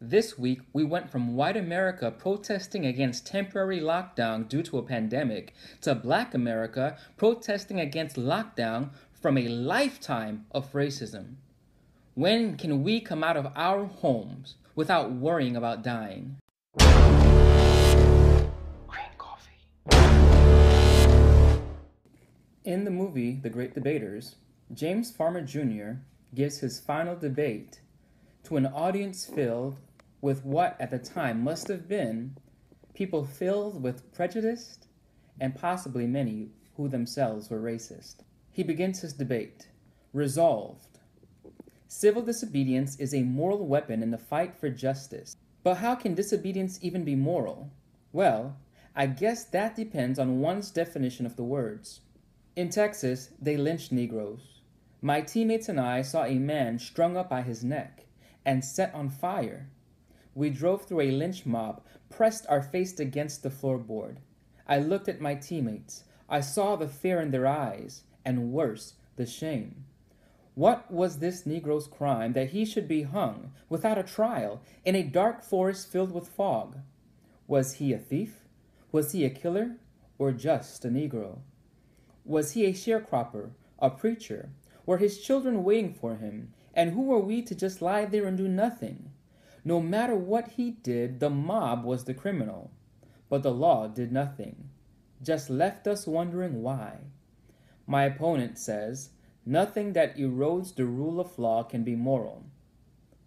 This week, we went from white America protesting against temporary lockdown due to a pandemic to black America protesting against lockdown from a lifetime of racism. When can we come out of our homes without worrying about dying? Green coffee. In the movie The Great Debaters, James Farmer Jr. gives his final debate to an audience filled with what at the time must have been people filled with prejudice and possibly many who themselves were racist. He begins his debate. Resolved. Civil disobedience is a moral weapon in the fight for justice. But how can disobedience even be moral? Well, I guess that depends on one's definition of the words. In Texas, they lynched Negroes. My teammates and I saw a man strung up by his neck and set on fire. We drove through a lynch mob, pressed our face against the floorboard. I looked at my teammates. I saw the fear in their eyes, and worse, the shame. What was this Negro's crime that he should be hung without a trial in a dark forest filled with fog? Was he a thief? Was he a killer? Or just a Negro? Was he a sharecropper, a preacher? Were his children waiting for him? And who were we to just lie there and do nothing? No matter what he did, the mob was the criminal. But the law did nothing, just left us wondering why. My opponent says, nothing that erodes the rule of law can be moral.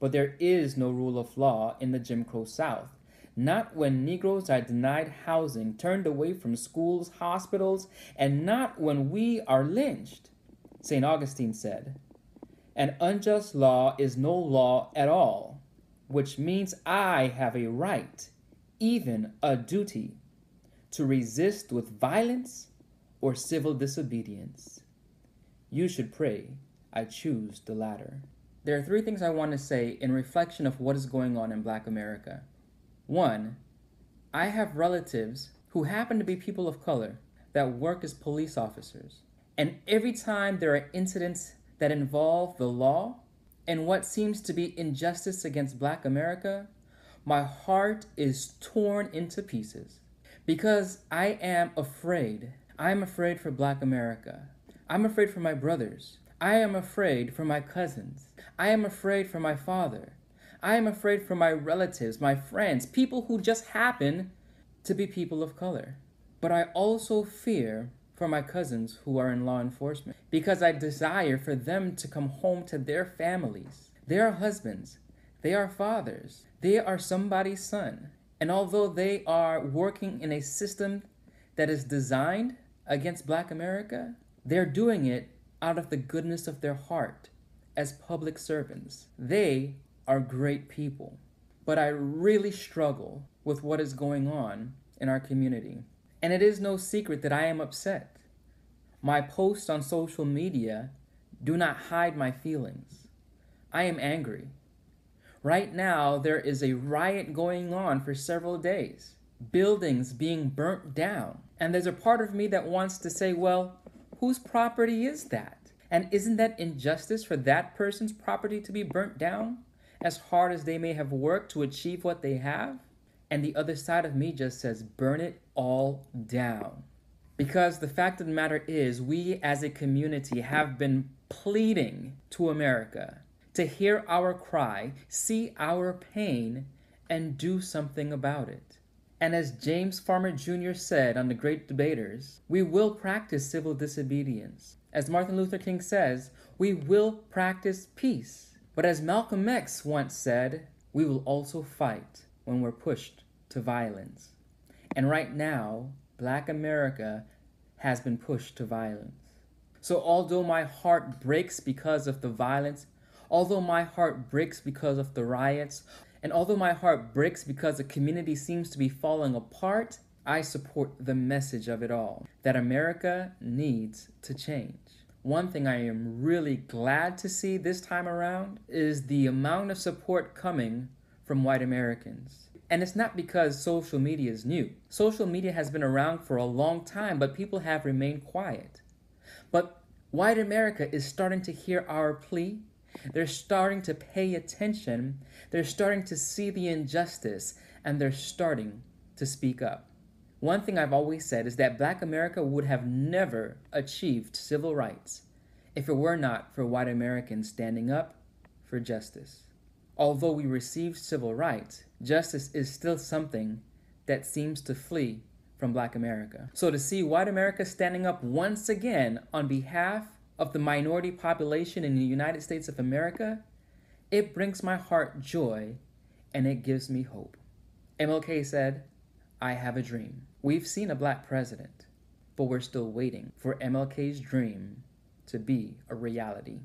But there is no rule of law in the Jim Crow South. Not when Negroes are denied housing, turned away from schools, hospitals, and not when we are lynched. St. Augustine said, an unjust law is no law at all, which means I have a right, even a duty, to resist with violence or civil disobedience. You should pray I choose the latter. There are three things I want to say in reflection of what is going on in Black America. One, I have relatives who happen to be people of color that work as police officers. And every time there are incidents that involve the law and what seems to be injustice against Black America, my heart is torn into pieces because I am afraid. I'm afraid for Black America. I'm afraid for my brothers. I am afraid for my cousins. I am afraid for my father. I am afraid for my relatives, my friends, people who just happen to be people of color. But I also fear for my cousins who are in law enforcement because I desire for them to come home to their families. They are husbands. They are fathers. They are somebody's son. And although they are working in a system that is designed against Black America, they're doing it out of the goodness of their heart as public servants. They are great people. But I really struggle with what is going on in our community. And it is no secret that I am upset. My posts on social media do not hide my feelings. I am angry. Right now, there is a riot going on for several days. Buildings being burnt down. And there's a part of me that wants to say, well, whose property is that? And isn't that injustice for that person's property to be burnt down? As hard as they may have worked to achieve what they have? And the other side of me just says, burn it all down. Because the fact of the matter is, we as a community have been pleading to America to hear our cry, see our pain, and do something about it. And as James Farmer Jr. said on The Great Debaters, we will practice civil disobedience. As Martin Luther King says, we will practice peace. But as Malcolm X once said, we will also fight when we're pushed to violence. And right now, Black America has been pushed to violence. So although my heart breaks because of the violence, although my heart breaks because of the riots, and although my heart breaks because the community seems to be falling apart, I support the message of it all, that America needs to change. One thing I am really glad to see this time around is the amount of support coming from white Americans. And it's not because social media is new. Social media has been around for a long time, but people have remained quiet. But white America is starting to hear our plea, They're starting to pay attention. They're starting to see the injustice, and they're starting to speak up. One thing I've always said is that Black America would have never achieved civil rights if it were not for white Americans standing up for justice. Although we received civil rights, justice is still something that seems to flee from Black America. So to see white America standing up once again on behalf of the minority population in the United States of America, it brings my heart joy and it gives me hope. MLK said, "I have a dream." We've seen a Black president, but we're still waiting for MLK's dream to be a reality.